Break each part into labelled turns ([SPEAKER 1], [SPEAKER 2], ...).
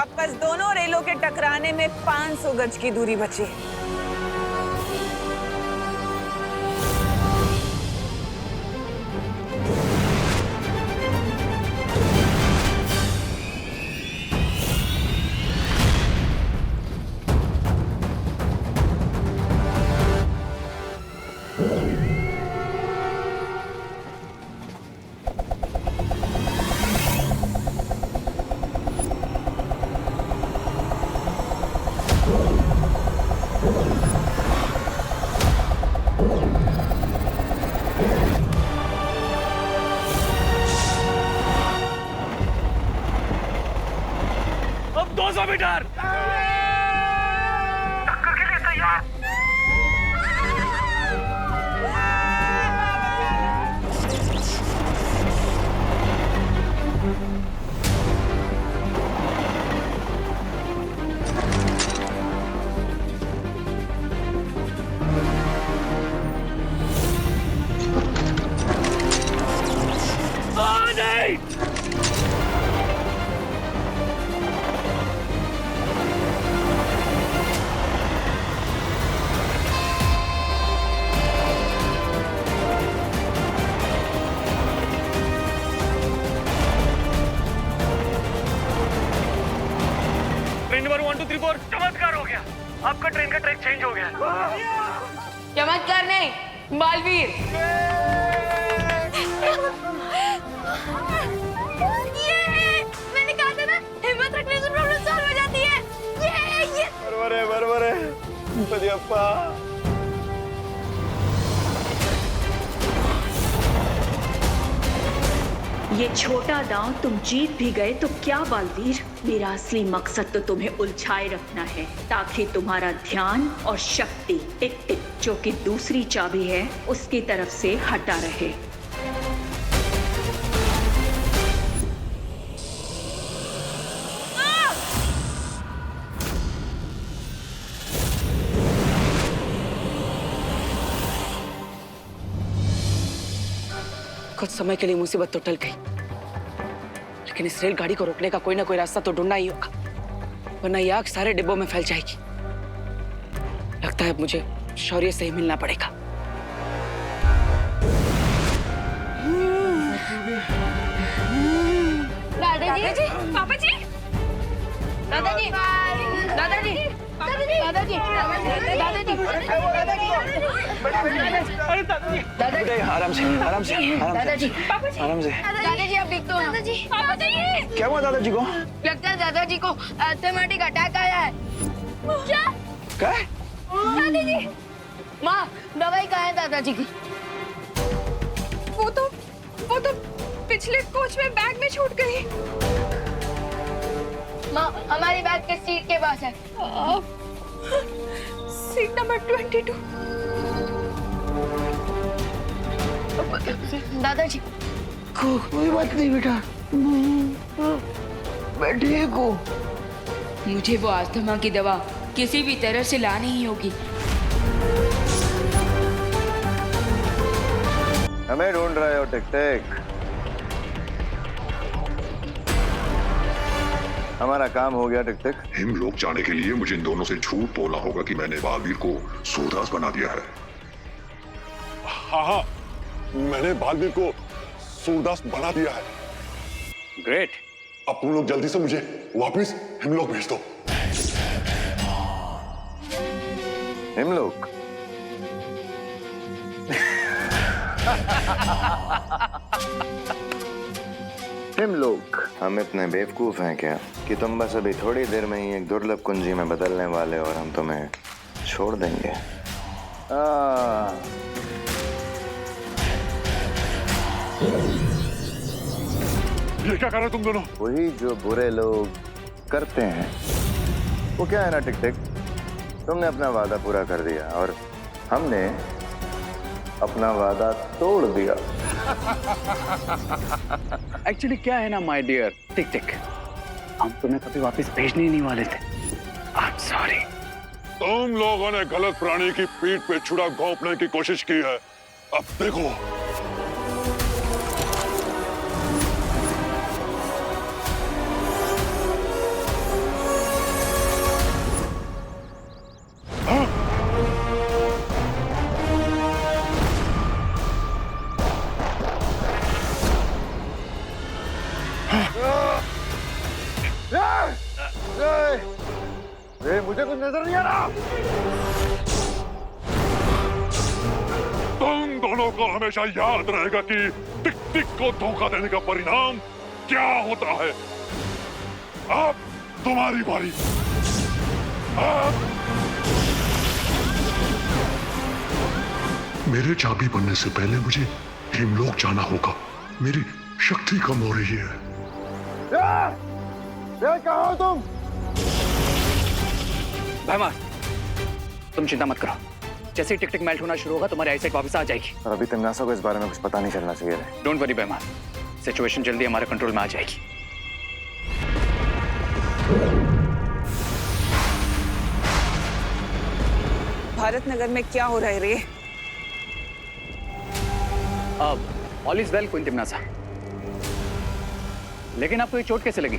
[SPEAKER 1] अब बस दोनों रेलों के टकराने में 500 गज की दूरी बची है।
[SPEAKER 2] अब 200 मीटर टक्कर के लिए तैयार। नहीं ट्रेन नंबर 1 2 3 4 चमत्कार हो गया। आपका ट्रेन का ट्रैक चेंज हो गया।
[SPEAKER 3] चमत्कार नहीं, बालवीर। ये मैंने कहा था ना, हिम्मत रखने से प्रॉब्लम सॉल्व हो जाती है। ये
[SPEAKER 4] बरोबर है बदियप्पा।
[SPEAKER 5] ये छोटा दांव तुम जीत भी गए तो क्या बालवीर, मेरा असली मकसद तो तुम्हें उलझाए रखना है ताकि तुम्हारा ध्यान और शक्ति टिक टिक जो कि दूसरी चाबी है उसकी तरफ से हटा रहे।
[SPEAKER 6] कुछ समय के लिए मुसीबत तो टल गई, लेकिन इस रेलगाड़ी को रोकने का कोई ना कोई रास्ता तो ढूंढना ही होगा, वरना ये आग सारे डिब्बों में फैल जाएगी। लगता है अब मुझे शौर्य से ही मिलना पड़ेगा।
[SPEAKER 3] दादाजी, पापा जी, दादाजी, दादाजी, दादाजी, दादाजी,
[SPEAKER 4] आराम से
[SPEAKER 3] दादाजी,
[SPEAKER 4] आराम से।
[SPEAKER 3] दादाजी आप देख दो। दादाजी, पापा जी,
[SPEAKER 4] क्या हुआ दादाजी को?
[SPEAKER 3] लगता है दादाजी को एस्थमाटिक अटैक आया है। क्या? दादाजी, माँ दवाई कहाँ है दादाजी की?
[SPEAKER 1] वो तो पिछले कोच में बैग में छूट गई।
[SPEAKER 3] माँ हमारी बैग के सीट के पास है।
[SPEAKER 1] Seat number 22।
[SPEAKER 3] दादाजी
[SPEAKER 4] कोई बात नहीं बेटा, मैं ठीक हूँ।
[SPEAKER 7] मुझे वो अस्थमा की दवा किसी भी तरह से लानी ही होगी।
[SPEAKER 4] हमें ढूंढ रहे हो टिक टिक? हमारा काम हो गया टिक टिक।
[SPEAKER 8] हिमलोक जाने के लिए मुझे इन दोनों से झूठ बोलना होगा कि मैंने बालवीर को सूरदास बना दिया है।
[SPEAKER 9] हाँ, मैंने बालवीर को सूरदास बना दिया है।
[SPEAKER 2] ग्रेट।
[SPEAKER 9] अब तुम लोग जल्दी से मुझे वापस हिमलोक भेज दो।
[SPEAKER 4] हिमलोक? हिमलोक? हम इतने बेवकूफ हैं क्या कि तुम बस अभी थोड़ी देर में ही एक दुर्लभ कुंजी में बदलने वाले और हम तुम्हें छोड़ देंगे।
[SPEAKER 9] ये क्या कर रहे तुम दोनों?
[SPEAKER 4] वही जो बुरे लोग करते हैं। वो क्या है ना टिक टिक, तुमने अपना वादा पूरा कर दिया और हमने अपना वादा तोड़ दिया।
[SPEAKER 2] एक्चुअली क्या है ना माय डियर टिक टिक, हम तुम्हें कभी वापस भेजने ही नहीं वाले थे। I am sorry.
[SPEAKER 9] तुम लोगों ने गलत प्राणी की पीठ पे छुरा घोंपने की कोशिश की है। अब देखो।
[SPEAKER 4] मुझे कुछ नजर नहीं आ रहा।
[SPEAKER 9] तुम दोनों को हमेशा याद रहेगा कि टिक टिक को धोखा देने का परिणाम क्या होता है। अब तुम्हारी बारी। मेरे चाबी बनने से पहले मुझे हिमलोक जाना होगा। मेरी शक्ति कम हो रही है।
[SPEAKER 4] कहाँ हो तुम?
[SPEAKER 2] भैमा, तुम चिंता मत करो। जैसे ही टिक टिक मेल्ट होना शुरू होगा तुम्हारी आईसाइट वापस आ जाएगी।
[SPEAKER 4] और अभी तिमनासा को इस बारे में कुछ पता नहीं चलना चाहिए।
[SPEAKER 2] डोंट वरी भैमा, सिचुएशन जल्दी हमारे कंट्रोल में आ जाएगी।
[SPEAKER 6] भारत नगर में क्या हो रहा है रे?
[SPEAKER 2] अब ऑल इज वेल, कोई तिमनासा। लेकिन आपको ये चोट कैसे लगी?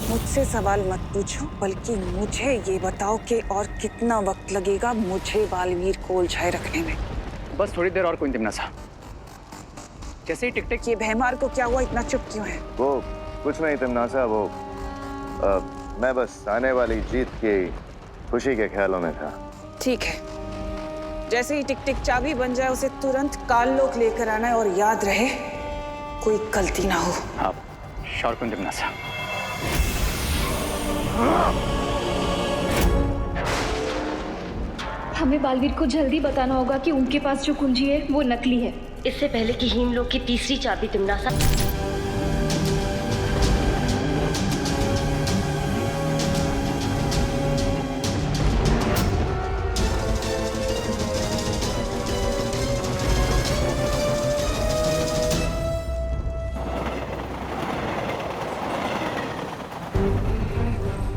[SPEAKER 6] मुझसे सवाल मत पूछो, बल्कि मुझे ये बताओ कि और कितना वक्त लगेगा मुझे बालवीर को उलझाए रखने में।
[SPEAKER 2] बस थोड़ी देर और, कोई तिमनासा। जैसे ही टिक टिक।
[SPEAKER 6] ये भैमार को क्या हुआ, इतना चुप क्यों है?
[SPEAKER 4] वो कुछ नहीं तिमनासा, वो मैं बस आने वाली जीत की खुशी के ख्यालों में था।
[SPEAKER 6] ठीक है, जैसे ही टिक टिक चाबी बन जाए उसे तुरंत काललोक लेकर आना है, और याद रहे कोई गलती ना हो।
[SPEAKER 2] हाँ श्योर, कोई तिमनासा।
[SPEAKER 10] हमें बालवीर को जल्दी बताना होगा कि उनके पास जो कुंजी है वो नकली है,
[SPEAKER 11] इससे पहले कि हिमलोक की तीसरी चाबी तिमनासा।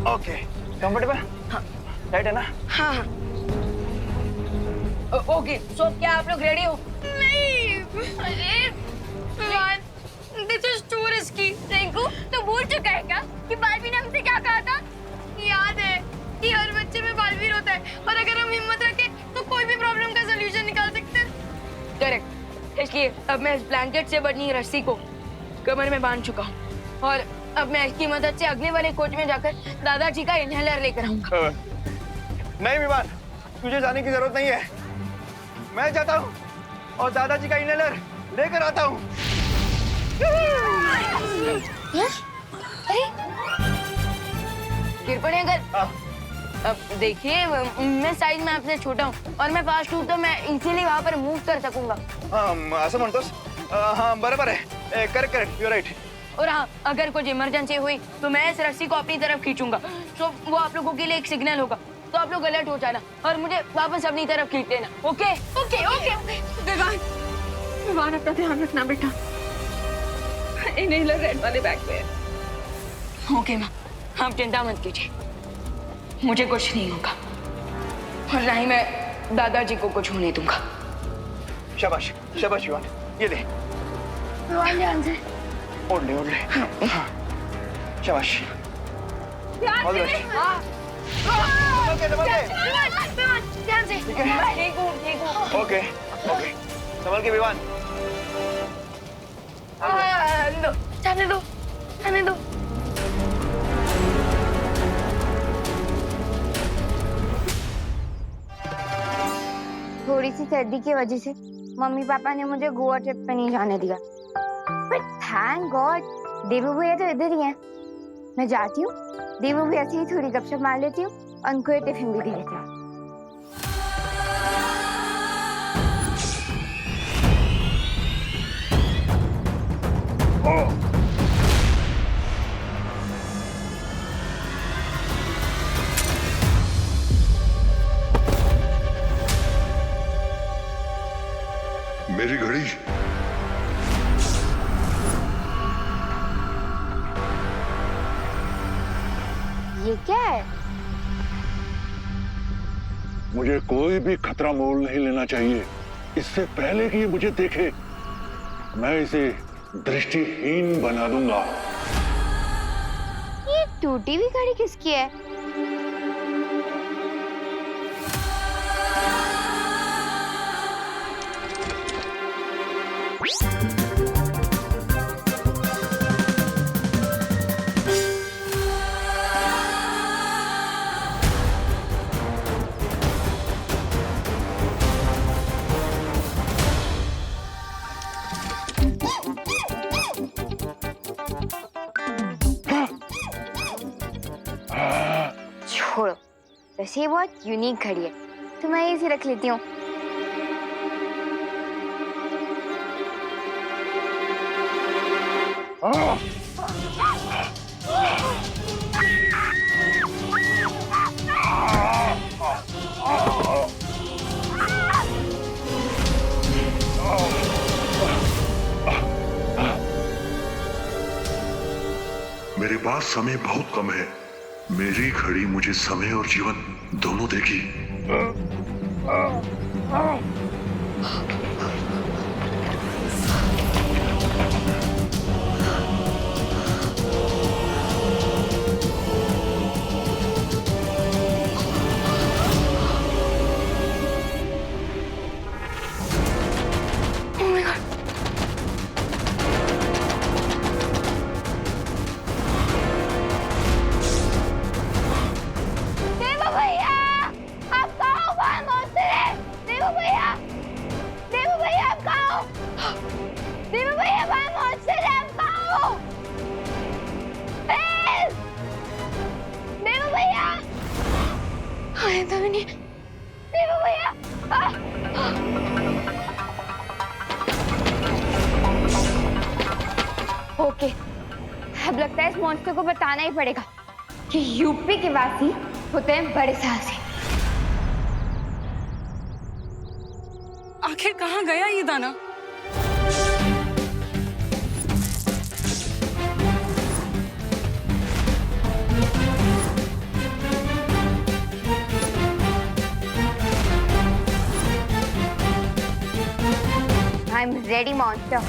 [SPEAKER 2] Okay, comfortable? हाँ, राइट है ना?
[SPEAKER 3] हाँ हाँ। ओके, सो क्या आप लोग रेडी हो?
[SPEAKER 1] नहीं, अरे Vivaan, this is too risky.
[SPEAKER 3] Rinku, तो भूल चुका है क्या कि बालवीर ने हमसे क्या कहा था?
[SPEAKER 1] याद है कि हर बच्चे में बालवीर होता है, और अगर हम हिम्मत रखें तो कोई भी प्रॉब्लम का सलूशन निकाल सकते हैं।
[SPEAKER 3] करेक्ट। इसलिए अब मैं इस ब्लैंकेट से बनी रस्सी को कमर में बांध चुका हूँ, और अब मैं इसकी मदद से अगले वाले कोच में जाकर दादाजी का इनहेलर लेकर आऊंगा।
[SPEAKER 4] नहीं विमान, तुझे जाने की जरूरत नहीं है। मैं जाता हूँ और दादाजी का इनहेलर लेकर आता हूँ।
[SPEAKER 3] कृपया अगर अब देखिए, मैं साइज में आपसे छोटा हूँ और मैं फास्ट हूँ, तो मैं इजीली वहाँ पर मूव कर सकूंगा।
[SPEAKER 4] असं म्हणतोस? हाँ बराबर है, करेक्ट, यू राइट।
[SPEAKER 3] और हाँ, अगर कुछ इमरजेंसी हुई तो मैं इस रस्सी को अपनी तरफ खींचूंगा, तो वो आप लोगों के लिए एक सिग्नल होगा, तो आप लोग अलर्ट हो जाना और मुझे वापस अपनी तरफ खींच लेना। Okay
[SPEAKER 1] okay okay okay. Vivaan, Vivaan अपना ध्यान रखना बेटा। इनहेलर रेड वाले बैग में है।
[SPEAKER 3] ओके माँ, आप चिंता मत कीजिए, मुझे कुछ नहीं होगा, और ना ही मैं दादाजी को कुछ होने दूंगा।
[SPEAKER 4] शाबाश शाबाश विमान, ये ले।
[SPEAKER 3] विवान ध्यान से।
[SPEAKER 4] ओढ़ ले। हाँ। शाबाश।
[SPEAKER 1] ध्यान से।
[SPEAKER 4] संभल के।
[SPEAKER 3] ध्यान से। ठीक हूँ।
[SPEAKER 4] ओके, संभल के विमान।
[SPEAKER 3] जाने दो। थोड़ी सी सर्दी की वजह से मम्मी पापा ने मुझे गोवा ट्रिप पे नहीं जाने दिया, बट थैंक गॉड देवू भैया तो इधर ही हैं। मैं जाती हूँ, देवू भैया से ही थोड़ी गपशप मार लेती हूँ और उनको टिफिन भी दे देती हूँ।
[SPEAKER 8] मेरी घड़ी।
[SPEAKER 3] ये क्या है?
[SPEAKER 9] मुझे कोई भी खतरा मोल नहीं लेना चाहिए इससे पहले कि ये मुझे देखे। मैं इसे दृष्टिहीन बना दूंगा।
[SPEAKER 3] ये टूटी हुई घड़ी किसकी है? छोड़ो, वैसे ये बहुत यूनिक घड़ी है तो मैं इसे रख लेती हूँ।
[SPEAKER 8] मेरे पास समय बहुत कम है। मेरी घड़ी मुझे समय और जीवन दोनों देगी।
[SPEAKER 3] ओके, अब लगता है इस मॉन्स्टर को बताना ही पड़ेगा कि यूपी के वासी होते हैं बड़े साहसी।
[SPEAKER 6] आखिर कहाँ गया ये दाना?
[SPEAKER 3] I'm ready, monster.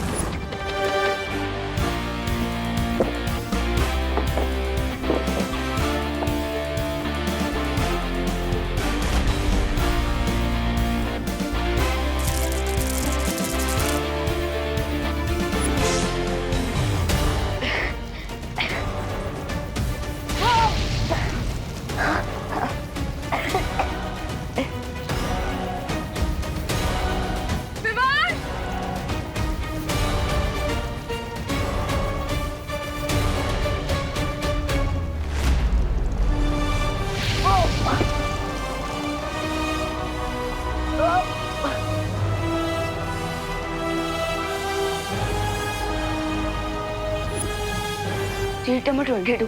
[SPEAKER 6] टमाटो 22.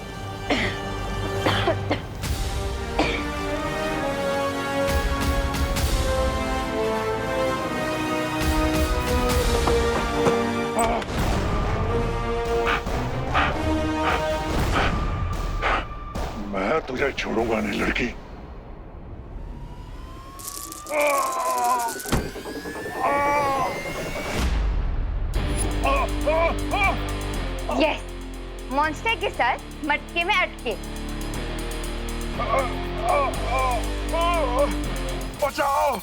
[SPEAKER 9] मैं तुझे छोड़ूंगा नहीं लड़की।
[SPEAKER 3] यस, मॉन्स्टर के साथ मटके में अटके।
[SPEAKER 9] बचाओ!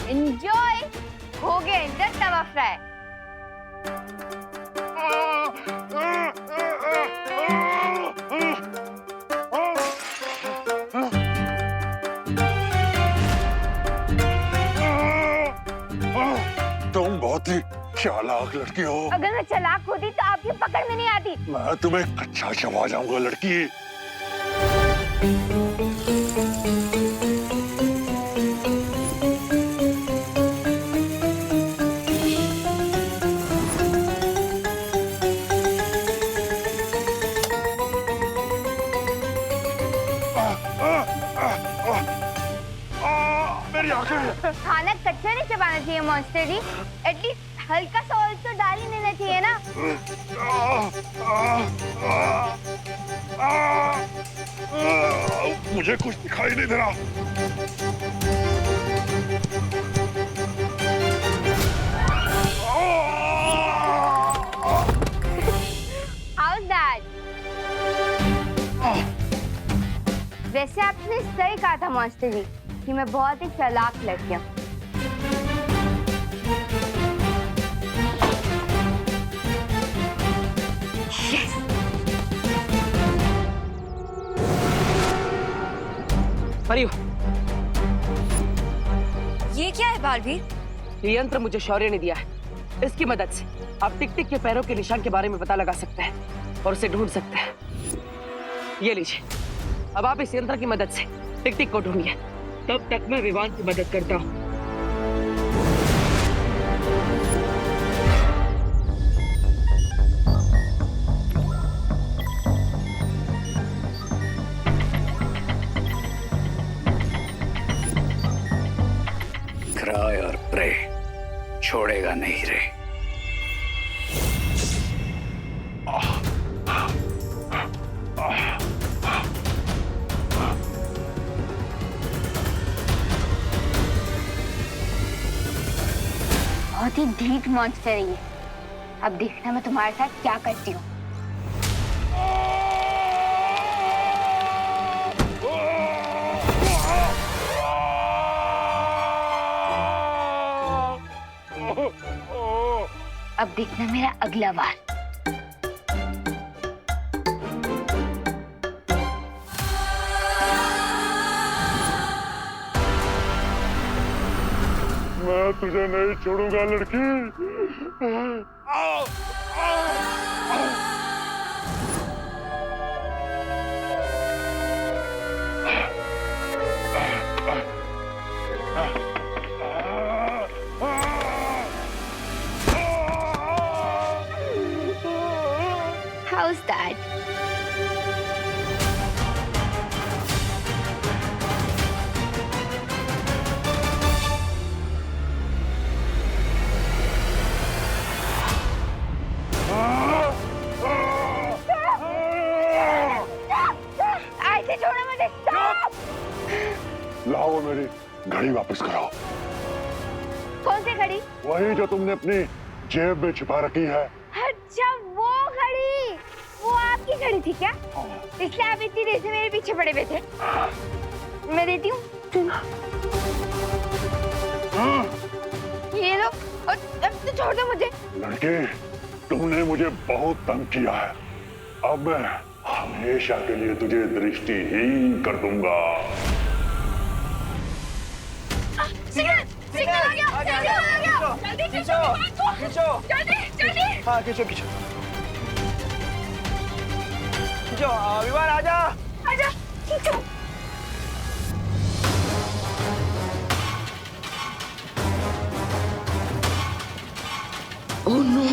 [SPEAKER 3] एंजॉय, हो गया इधर तवा फ्राई।
[SPEAKER 9] तुम बहुत ही चालाक लड़की हो।
[SPEAKER 3] अगर मैं चालाक होती तो आपकी पकड़ में नहीं आती।
[SPEAKER 9] मैं तुम्हें कच्चा चबा जाऊंगा लड़की। मेरी आंखें।
[SPEAKER 3] खाना कच्चा नहीं चबाना चाहिए मॉन्स्टर जी, एटलीस्ट हल्का सा ऑयल तो डाल ही देना चाहिए ना।
[SPEAKER 9] मुझे कुछ दिखाई नहीं दे रहा।
[SPEAKER 3] How's that? वैसे आपने सही कहा था मॉन्स्टर जी कि मैं बहुत ही चालाक लड़की हूँ। Yes!
[SPEAKER 6] परियो,
[SPEAKER 1] ये क्या है बालवीर?
[SPEAKER 6] ये यंत्र मुझे शौर्य ने दिया है। इसकी मदद से आप टिक टिक के पैरों के निशान के बारे में पता लगा सकते हैं और उसे ढूंढ सकते हैं। ये लीजिए, अब आप इस यंत्र की मदद से टिक टिक को ढूंढिए। तब तक मैं विवान की मदद करता हूँ।
[SPEAKER 2] क्राई और प्रे छोड़ेगा नहीं रे।
[SPEAKER 3] बहुत ही ढीठ मॉन्स्टर है ये। अब देखना मैं तुम्हारे साथ क्या करती हूँ। अब देखना मेरा अगला वार।
[SPEAKER 9] मैं तुझे नहीं छोड़ूंगा लड़की।
[SPEAKER 3] How's that? ऐसे छोड़ो मुझे। Stop!
[SPEAKER 9] लाओ मेरी घड़ी वापस कराओ।
[SPEAKER 3] कौन सी घड़ी?
[SPEAKER 9] वही जो तुमने अपनी जेब में छिपा रखी है।
[SPEAKER 3] अच्छा वो घड़ी, वो आपकी घड़ी थी क्या? इसलिए आप इतनी देर से मेरे पीछे पड़े हुए थे। मैं देती हूँ। ये लो, और अब तो छोड़ दो मुझे।
[SPEAKER 9] लड़के, तुमने मुझे बहुत तंग किया है। अब मैं हमेशा के लिए तुझे दृष्टिहीन कर दूंगा।
[SPEAKER 1] सिग्नल, सिग्नल आ गया, सिग्नल आ गया। जल्दी खींचो, खींचो, जल्दी, जल्दी।
[SPEAKER 2] हाँ खींचो खींचो खींचो। विवान आजा,
[SPEAKER 1] आजा, खींचो।
[SPEAKER 6] ओह नो,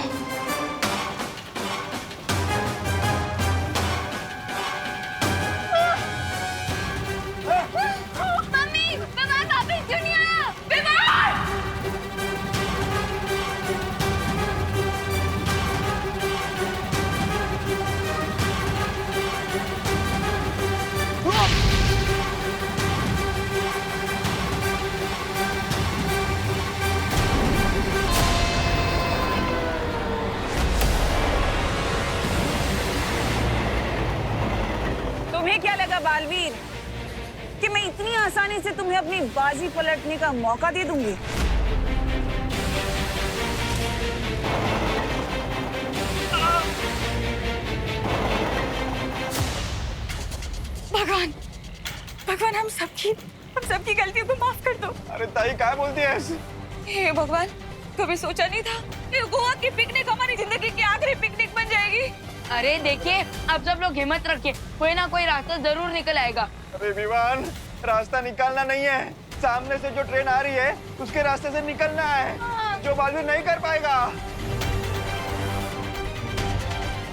[SPEAKER 1] मम्मी, विवान वापस क्यों नहीं आया? विवान!
[SPEAKER 12] तुम्हें क्या लगा बालवीर कि मैं इतनी आसानी से तुम्हें अपनी बाजी पलटने का मौका दे दूंगी?
[SPEAKER 1] भगवान, भगवान हम सबकी गलतियों को माफ कर दो।
[SPEAKER 2] अरे ताई क्या बोलती है ऐसे?
[SPEAKER 1] हे भगवान, कभी सोचा नहीं था ये गोवा की पिकनिक हमारी जिंदगी की आखिरी पिकनिक बन जाएगी। अरे देखिए, अब सब लोग हिम्मत रखिए, कोई ना कोई रास्ता जरूर निकल आएगा।
[SPEAKER 2] अरे विवान, रास्ता निकालना नहीं है, सामने से जो ट्रेन आ रही है उसके रास्ते से निकलना है, जो बालवीर नहीं कर पाएगा।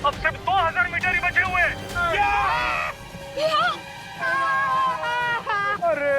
[SPEAKER 2] अब सिर्फ 2000 मीटर ही बचे हुए। अरे